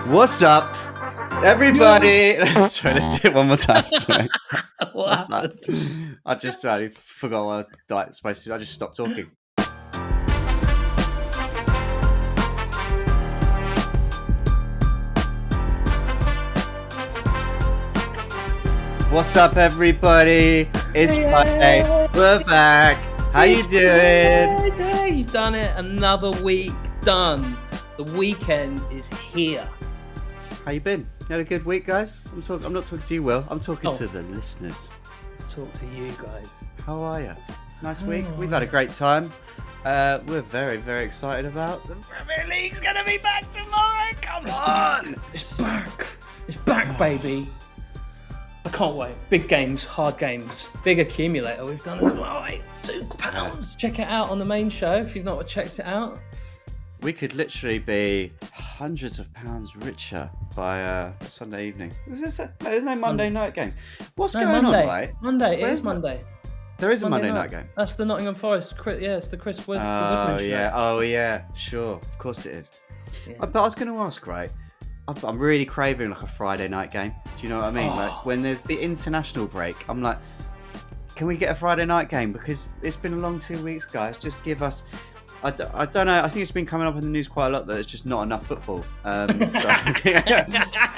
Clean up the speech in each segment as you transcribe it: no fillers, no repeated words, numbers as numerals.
What's up, everybody? Sorry, let's do it one more time. What happened? I just totally forgot what I was supposed to do. I just stopped talking. What's up, everybody? It's Friday. We're back. How you doing? You've done it. Another week done. The weekend is here. How you been? You had a good week, guys? I'm not talking to you, Will. I'm talking to the listeners. Let's talk to you guys. How are you? Nice week. We've had a great time. We're very, very excited about the Premier League's going to be back tomorrow. Come on. It's back. It's back, baby. I can't wait. Big games, hard games. Big accumulator we've done as well. £2. Check it out on the main show if you've not checked it out. We could literally be hundreds of pounds richer by Sunday evening. There's no Monday night games. What's going on, right? Monday. It is Monday. There is a Monday night game. That's the Nottingham Forest. Yeah, it's the Chris Woodman show. Oh, yeah. Sure. Of course it is. Yeah. But I was going to ask, right? I'm really craving like a Friday night game. Do you know what I mean? Like when there's the international break, I'm like, can we get a Friday night game? Because it's been a long 2 weeks, guys. Just give us... I don't know. I think it's been coming up in the news quite a lot that there's just not enough football. I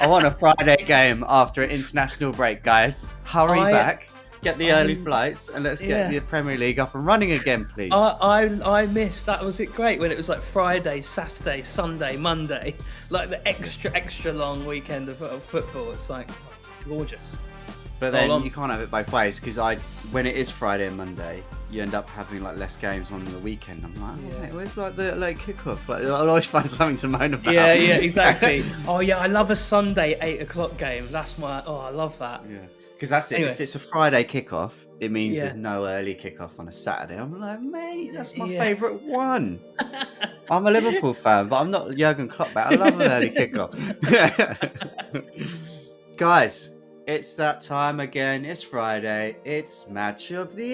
want a Friday game after an international break, guys. Hurry back, get the early flights, and let's get the Premier League up and running again, please. I missed that. Was it great when it was like Friday, Saturday, Sunday, Monday, like the extra long weekend of football? It's like it's gorgeous. But then you can't have it both ways because when it is Friday and Monday, you end up having like less games on the weekend. I'm like, mate, where's like the late kickoff? Like, I'll always find something to moan about. Yeah, exactly. I love a Sunday 8:00 game. That's I love that. Yeah, because that's it. Anyway. If it's a Friday kickoff, it means there's no early kickoff on a Saturday. I'm like, mate, that's my favourite one. I'm a Liverpool fan, but I'm not Jurgen Klopp. But I love an early kickoff. Guys. It's that time again. It's Friday. It's Match of the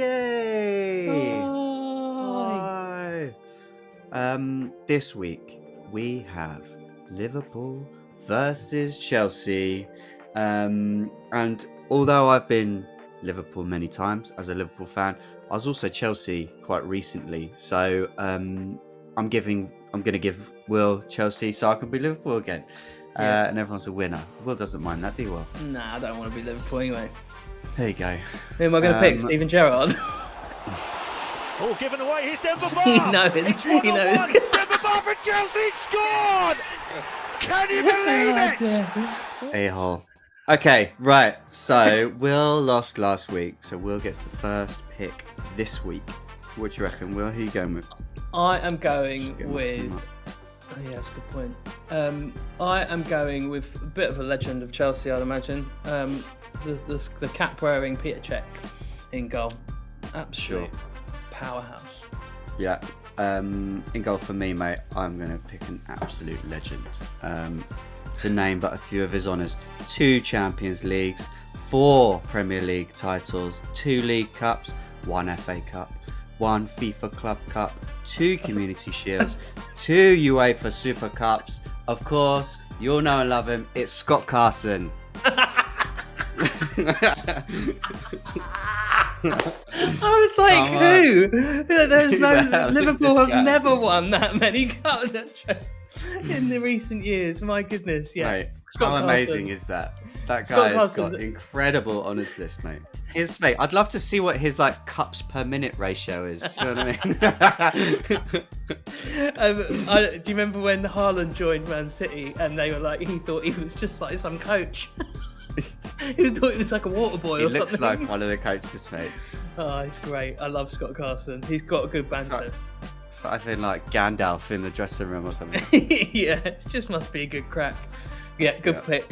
Bye. This week we have Liverpool versus Chelsea. And although I've been Liverpool many times as a Liverpool fan, I was also Chelsea quite recently. So I'm going to give Will Chelsea so I can be Liverpool again. And everyone's a winner. Will doesn't mind that, do you, Will? Nah, I don't want to be Liverpool anyway. There you go. Who am I going to pick? Steven Gerrard? Given away. Here's Denver Bar. He knows. Denver Bar for Chelsea scored. Can you believe it? A-hole. Okay, right. So Will lost last week, so Will gets the first pick this week. What do you reckon, Will? Who are you going with? I am going with... Oh, yeah, that's a good point. I am going with a bit of a legend of Chelsea, I'd imagine. The cap-wearing Peter Cech in goal. Absolute powerhouse. Yeah. In goal for me, mate, I'm going to pick an absolute legend. To name but a few of his honours. 2 Champions Leagues, 4 Premier League titles, 2 League Cups, 1 FA Cup, 1 FIFA Club Cup, 2 Community Shields, 2 UEFA Super Cups. Of course, you all know and love him. It's Scott Carson. I was like, who? There's no Liverpool have never won that many cups in the recent years. My goodness, yeah. Mate, how amazing is that? That guy has got incredible honours list, mate. Mate, I'd love to see what his like cups per minute ratio is. Do you know what I mean? Do you remember when Haaland joined Man City and they were like, he thought he was just like some coach? He thought he was like a water boy or something. He looks like one of the coaches, mate. Oh, he's great. I love Scott Carson. He's got a good banter. It's like I feel like Gandalf in the dressing room or something. Yeah, it just must be a good crack. Yeah, good pick.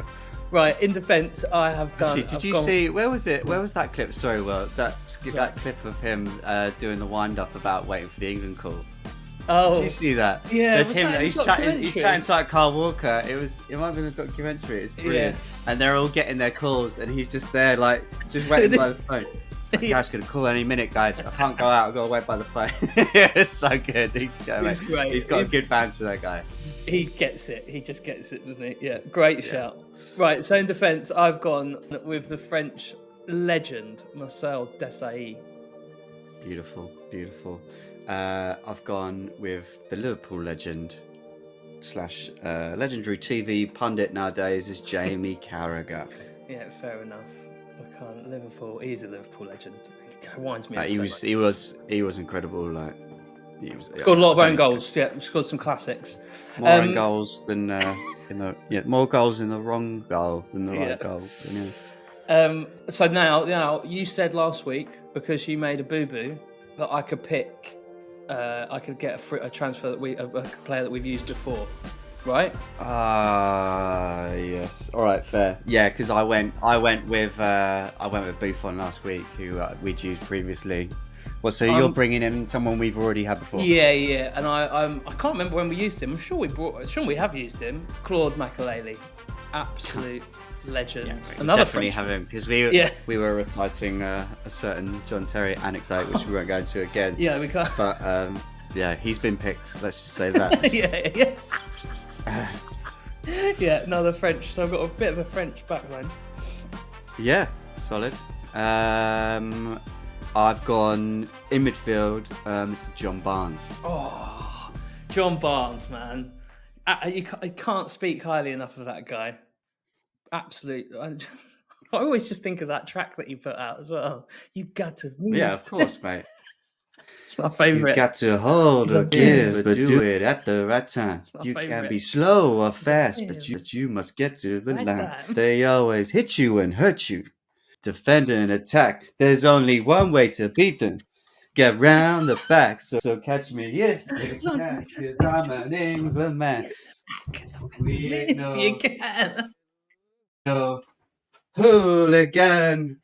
Right, in defence, I have done... Actually, did you see... Where was it? Where was that clip? Sorry, Will. That clip of him doing the wind-up about waiting for the England call. Oh. Did you see that? Yeah. There's him. He's chatting to like Carl Walker. It might have been a documentary. It's brilliant. Yeah. And they're all getting their calls and he's just there like, just waiting by the phone. It's like, guy's going to call any minute, guys. I can't go out. I've got to wait by the phone. It's so good. He's great. He's got a good banter, that guy. He gets it. He just gets it, doesn't he? Yeah, great shout. Right, so in defence, I've gone with the French legend, Marcel Desailly. Beautiful, beautiful. I've gone with the Liverpool legend / legendary TV pundit nowadays is Jamie Carragher. Yeah, fair enough. I can't. Liverpool. He's a Liverpool legend. He winds me up He so was much. he was incredible. Like Scored a lot of own goals. Yeah, scored some classics. More own goals than more goals in the wrong goal than the right goal. So now you said last week, because you made a boo-boo, that I could pick. I could get a transfer a player that we've used before, right? Yes. All right, fair. Yeah, because I went with Buffon last week, who we'd used previously. Well, so you're bringing in someone we've already had before? Yeah, and I can't remember when we used him. I'm sure we have used him. Claude Makélélé, absolute legend. Yeah, another definitely have him, because we were reciting a certain John Terry anecdote, which we won't go into again. Yeah, we can't. But he's been picked. Let's just say that. Yeah, another French. So I've got a bit of a French backline. Yeah, solid. I've gone in midfield, Mr. John Barnes. Oh, John Barnes, man. I can't speak highly enough of that guy. Absolute. I always just think of that track that you put out as well. You got to move. Yeah, of course, mate. It's my favourite. You got to hold or give, but do it at the right time. You can be slow or fast, but you must get to the line. They always hit you and hurt you. Defend and attack. There's only one way to beat them. Get round the back. So catch me if you can, because I'm an England man. We ain't no hooligan.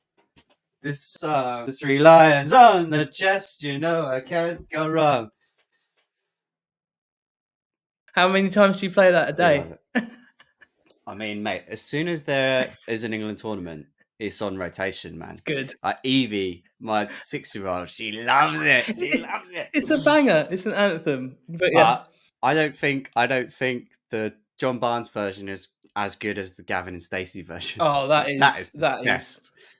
This song, the 3 lions on the chest. You know I can't go wrong. How many times do you play that a day? I mean, mate, as soon as there is an England tournament, it's on rotation, man. It's good. Like Evie, my 6-year-old, she loves it. She loves it. It's a banger. It's an anthem. But I don't think the John Barnes version is as good as the Gavin and Stacey version. Oh, that is.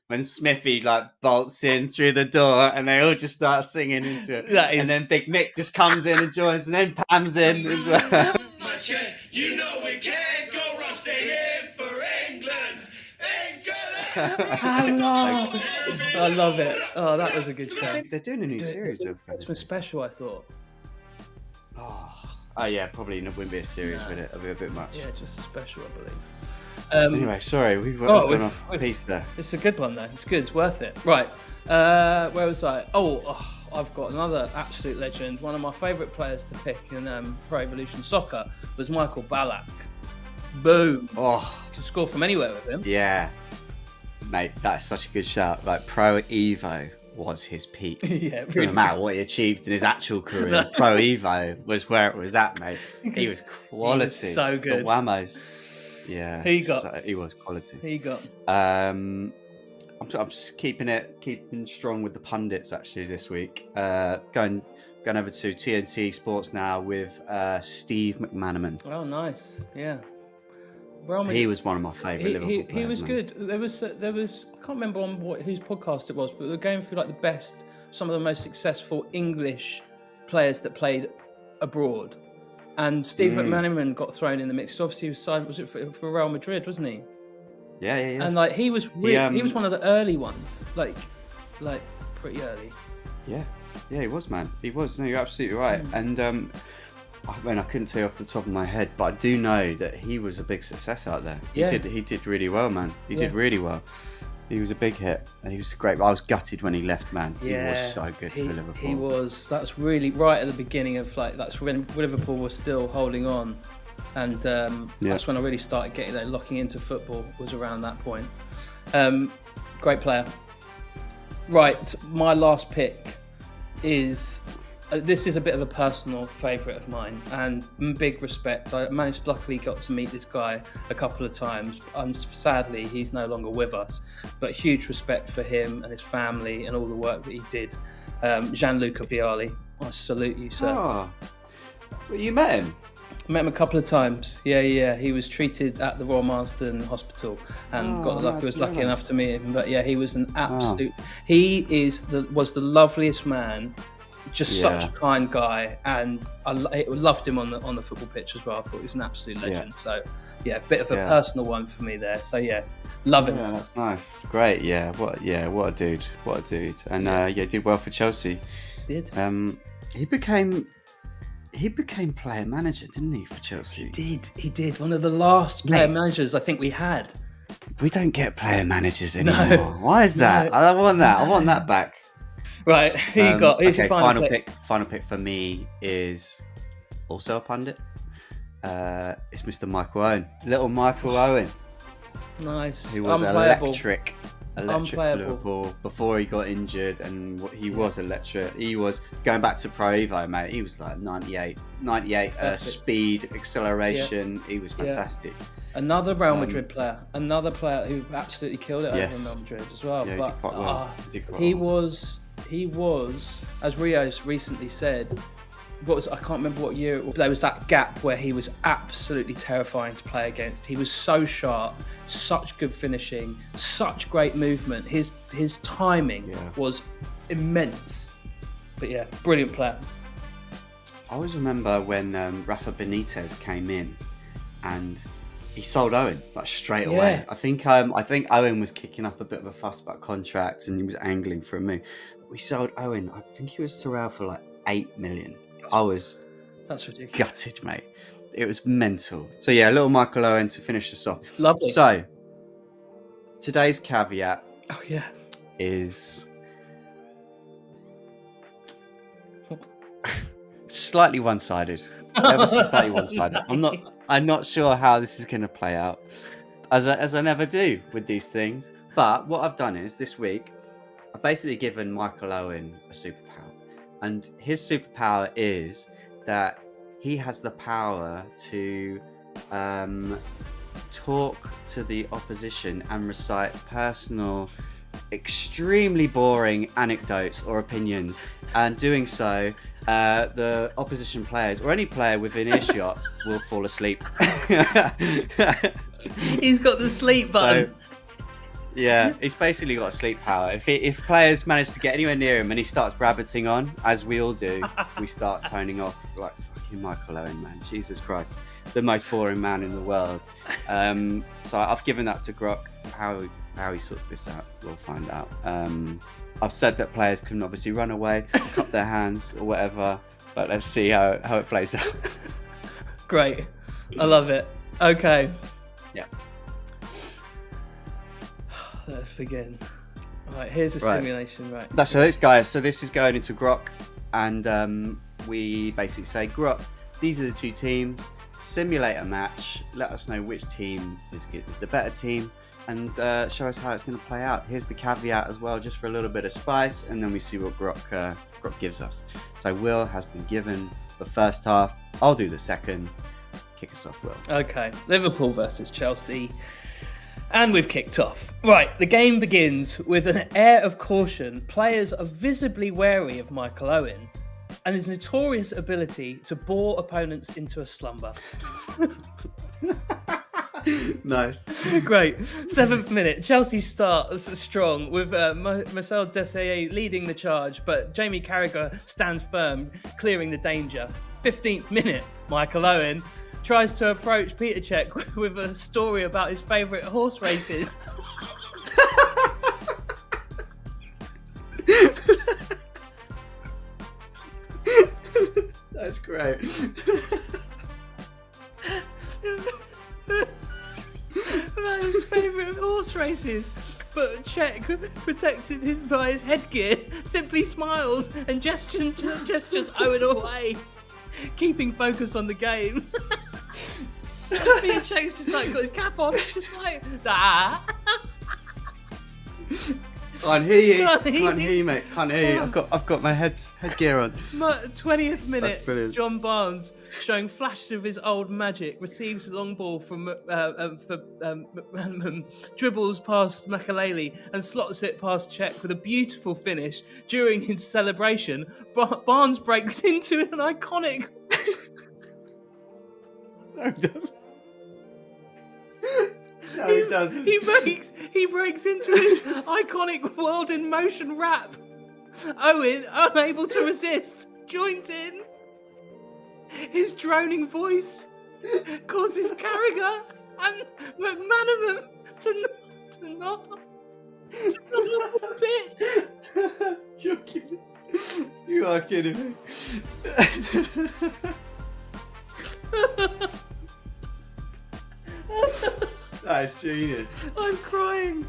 When Smithy bolts in through the door and they all just start singing into it. And then Big Mick just comes in and joins, and then Pam's in as well. My chest, you know we can't go wrong. Say it for England. I love it. Oh, that was a good show. I think they're doing a new series of Christmas special, I thought. Oh yeah, probably wouldn't be a series, would it? It'll be a bit much. Yeah, just a special, I believe. Anyway, sorry, we've gone off piece there. It's a good one though. It's good. It's worth it. Right. Where was I? I've got another absolute legend. One of my favourite players to pick in Pro Evolution Soccer was Michael Ballack. Boom. Oh, you can score from anywhere with him. Yeah, mate, that's such a good shout. Like Pro Evo was his peak. Yeah, really. Doesn't matter what he achieved in his actual career. No. Pro Evo was where it was at, mate. He was quality. He was so good. The Whammos. Yeah, he was quality. He got. I'm just keeping strong with the pundits actually this week. Going over to TNT Sports now with Steve McManaman. Oh, nice. Yeah. He was one of my favourite Liverpool players. He was good. There was I can't remember on whose podcast it was, but they were going through some of the most successful English players that played abroad. And Steve McManaman got thrown in the mix. Obviously, he was signed. Was it for Real Madrid? Wasn't he? Yeah. And he was he was one of the early ones, like pretty early. Yeah, he was, man. He was. No, you're absolutely right. And I couldn't tell you off the top of my head, but I do know that he was a big success out there. He did really well, man. He did really well. He was a big hit, and he was great. I was gutted when he left, man. He was so good for Liverpool. He was. That's really right at the beginning of that's when Liverpool was still holding on, and that's when I really started getting locking into football. Was around that point. Great player. Right, my last pick is. This is a bit of a personal favourite of mine, and big respect. I luckily got to meet this guy a couple of times, and sadly he's no longer with us, but huge respect for him and his family and all the work that he did. Gianluca Vialli, I salute you, sir. Oh, well, you met him? Met him a couple of times. Yeah. He was treated at the Royal Marsden Hospital and was lucky enough to meet him. But yeah, he was an absolute. He was the loveliest man. Just such a kind guy, and I loved him on the football pitch as well. I thought he was an absolute legend. So yeah, a bit of a personal one for me there. So yeah, love him. Yeah, that's nice. Great. Yeah. What a dude. And did well for Chelsea. Did. He became player manager, didn't he, for Chelsea? He did. One of the last player managers I think we had. We don't get player managers anymore. No. Why is that? No. I want that. I want that back. Right, who you got? Who's your final pick? Final pick for me is also a pundit. It's Mr. Michael Owen. Little Michael Owen. Nice. Who was electric for Liverpool before he got injured, and he was electric. He was going back to Pro Evo, mate. He was like 98 speed, acceleration. He was fantastic. Another Real Madrid player, another player who absolutely killed it over Real Madrid as well. Yeah, but he was, as Rio's recently said, I can't remember what year it was. There was that gap where he was absolutely terrifying to play against. He was so sharp, such good finishing, such great movement. His timing was immense. But yeah, brilliant player. I always remember when Rafa Benitez came in and he sold Owen like straight away. I think Owen was kicking up a bit of a fuss about contracts and he was angling for a move. We sold Owen. I think he was to Real for like 8 million. That's ridiculous. Gutted, mate. It was mental. So yeah, little Michael Owen to finish us off. Lovely. So today's caveat is slightly one-sided. Ever so slightly one-sided. I'm not sure how this is going to play out, as I never do with these things. But what I've done is this week, I've basically given Michael Owen a superpower. And his superpower is that he has the power to talk to the opposition and recite personal, extremely boring anecdotes or opinions. And doing so, the opposition players or any player within earshot will fall asleep. He's got the sleep button. Yeah, he's basically got sleep power. If players manage to get anywhere near him and he starts rabbiting on, as we all do, we start toning off like fucking Michael Owen, man. Jesus Christ, the most boring man in the world. So I've given that to Grok. How he sorts this out, we'll find out. I've said that players can obviously run away, cup their hands or whatever, but let's see how it plays out. Great, I love it. Okay. Yeah. Let's begin. All right, here's the simulation. Right. That's it, guys. So this is going into Grok, and we basically say, Grok, these are the two teams. Simulate a match. Let us know which team is the better team, and show us how it's going to play out. Here's the caveat as well, just for a little bit of spice, and then we see what Grok gives us. So Will has been given the first half. I'll do the second. Kick us off, Will. Okay, Liverpool versus Chelsea. And we've kicked off. Right, the game begins with an air of caution. Players are visibly wary of Michael Owen and his notorious ability to bore opponents into a slumber. Nice. Great. 7th minute. Chelsea start strong with Marcel Desailly leading the charge, but Jamie Carragher stands firm, clearing the danger. 15th minute. Michael Owen tries to approach Peter Cech with a story about his favourite horse races. That's great. About his favourite horse races. But Cech, protected by his headgear, simply smiles and gestures Owen away, keeping focus on the game. Peter Cech's just like got his cap on, it's just like Can't hear you, mate. Can't hear you. I've got my headgear on. 20th minute. John Barnes, showing flashes of his old magic, receives the long ball from dribbles past Makaleli and slots it past Cech with a beautiful finish. During his celebration, Barnes breaks into an iconic No, he doesn't. No, he doesn't. He breaks into his iconic world in motion rap. Owen, unable to resist, joins in. His droning voice causes Carragher and McManaman to not off the pitch. You're kidding. You are kidding me. That's genius. I'm crying.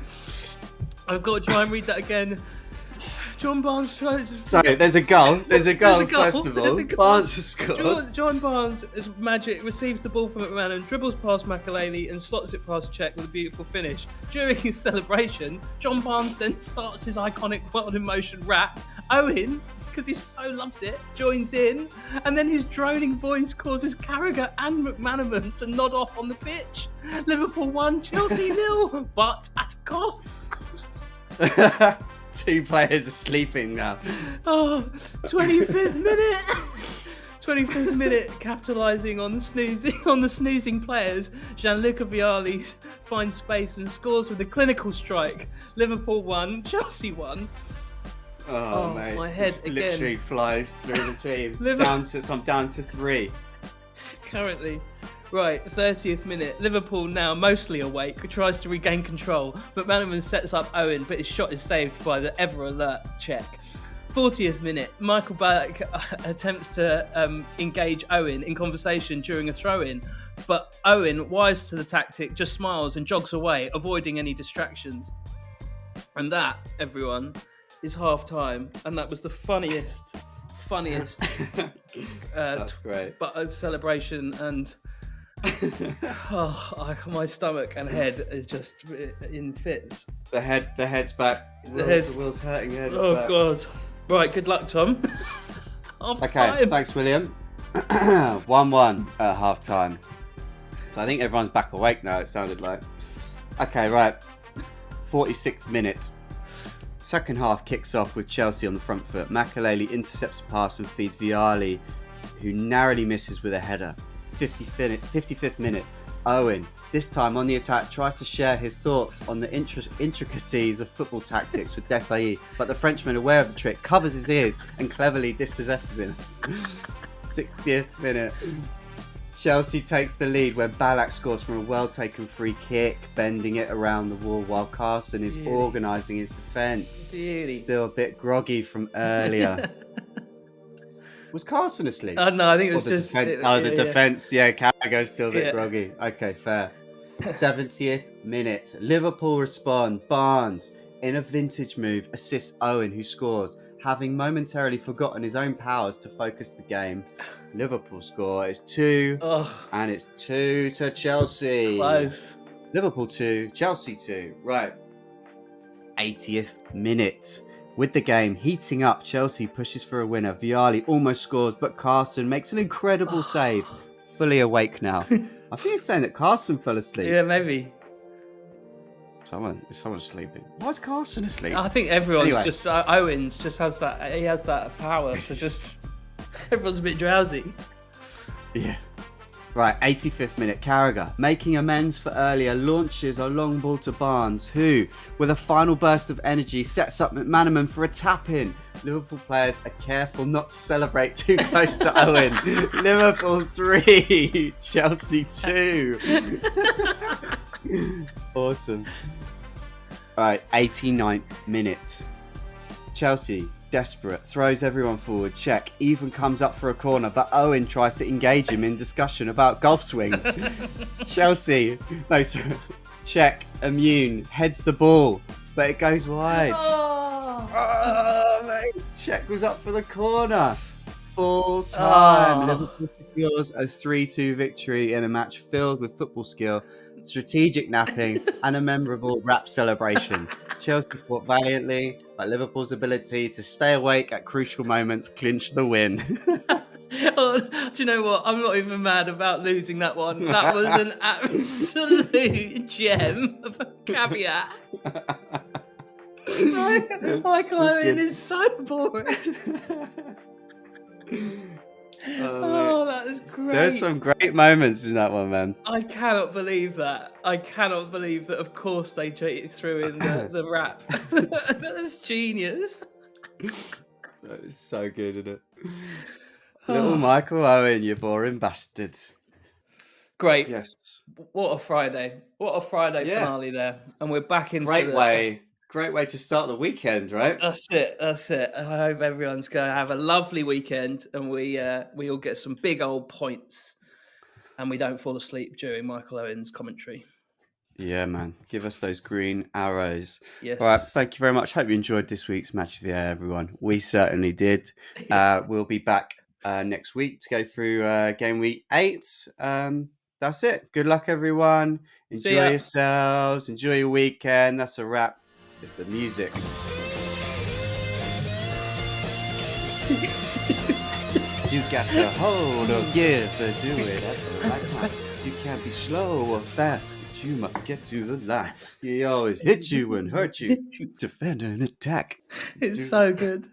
I've got to try and read that again. John Barnes tries. So there's a goal. There's a goal. First of There's all, a goal. Barnes has scored. John Barnes is magic, receives the ball from McMahon, dribbles past Makelele and slots it past Czech with a beautiful finish. During his celebration, John Barnes then starts his iconic world in motion rap. Owen, because he so loves it, joins in, and then his droning voice causes Carragher and McManaman to nod off on the pitch. Liverpool 1, Chelsea 0, but at a cost. 2 players are sleeping now. Oh, 25th minute. 25th minute, capitalising on the snoozing players. Gianluca Vialli finds space and scores with a clinical strike. Liverpool 1, Chelsea 1. Oh mate, my head just again. literally flies through the team. I'm down to 3. Currently. Right, 30th minute. Liverpool now mostly awake, tries to regain control. McManaman sets up Owen, but his shot is saved by the ever-alert Czech. 40th minute. Michael Ballack attempts to engage Owen in conversation during a throw-in, but Owen, wise to the tactic, just smiles and jogs away, avoiding any distractions. And that, everyone, is half-time, and that was the funniest That's great. but celebration and my stomach and head is just in fits. The head's back. The wheel's hurting. The head is back. God! Right, good luck, Tom. Half Okay, time. thanks, William. 1-1 at half time. So I think everyone's back awake now. It sounded like. Okay, right. 46th minute. Second half kicks off with Chelsea on the front foot. Makelele intercepts a pass and feeds Vialli, who narrowly misses with a header. 55th minute. Owen, this time on the attack, tries to share his thoughts on the intricacies of football tactics with Desai, but the Frenchman, aware of the trick, covers his ears and cleverly dispossesses him. 60th minute. Chelsea takes the lead when Ballack scores from a well-taken free kick, bending it around the wall while Carson is organising his defence. Still a bit groggy from earlier. Was Carson asleep? No, I think it was just... Defense. The defence. Yeah, Carragher's still a bit groggy. Okay, fair. 70th minute. Liverpool respond. Barnes, in a vintage move, assists Owen, who scores, having momentarily forgotten his own powers to focus the game. Liverpool score is 2, and it's 2 to Chelsea. Close. Liverpool 2, Chelsea 2. Right. 80th minute. With the game heating up, Chelsea pushes for a winner. Vialli almost scores, but Carson makes an incredible save. Fully awake now. I think he's saying that Carson fell asleep. Yeah, maybe. Someone's sleeping. Why is Carson asleep? I think everyone's just... Owens just has that... He has that power to just... Everyone's a bit drowsy. Yeah. Right, 85th minute. Carragher, making amends for earlier, launches a long ball to Barnes, who, with a final burst of energy, sets up McManaman for a tap-in. Liverpool players are careful not to celebrate too close to Owen. Liverpool 3, Chelsea 2. Awesome. Right, 89th minute. Chelsea, desperate, throws everyone forward. Czech even comes up for a corner, but Owen tries to engage him in discussion about golf swings. Czech, immune, heads the ball, but it goes wide. Mate. Czech was up for the corner. Full time. Liverpool secures a 3-2 victory in a match filled with football skill, strategic napping, and a memorable rap celebration. Chelsea fought valiantly, but Liverpool's ability to stay awake at crucial moments clinched the win. Do you know what? I'm not even mad about losing that one. That was an absolute gem of a caveat. Michael Owen is so boring. Oh, that is great. There's some great moments in that one, man. I cannot believe that. I cannot believe that. Of course, they threw in the rap. That's genius. That is so good, isn't it? Little Michael Owen, you boring bastard. Great. Yes. What a Friday. What a Friday finale there. And we're back into Great way to start the weekend, right? That's it. I hope everyone's going to have a lovely weekend and we all get some big old points and we don't fall asleep during Michael Owen's commentary. Yeah, man. Give us those green arrows. Yes. All right. Thank you very much. Hope you enjoyed this week's Match of the Year, everyone. We certainly did. We'll be back next week to go through game week 8. That's it. Good luck, everyone. Enjoy yourselves. Enjoy your weekend. That's a wrap with the music. You got to hold or give or do it at the right time. You can't be slow or fast, but you must get to the line. He always hit you and hurt you. Defend and attack. It's so good.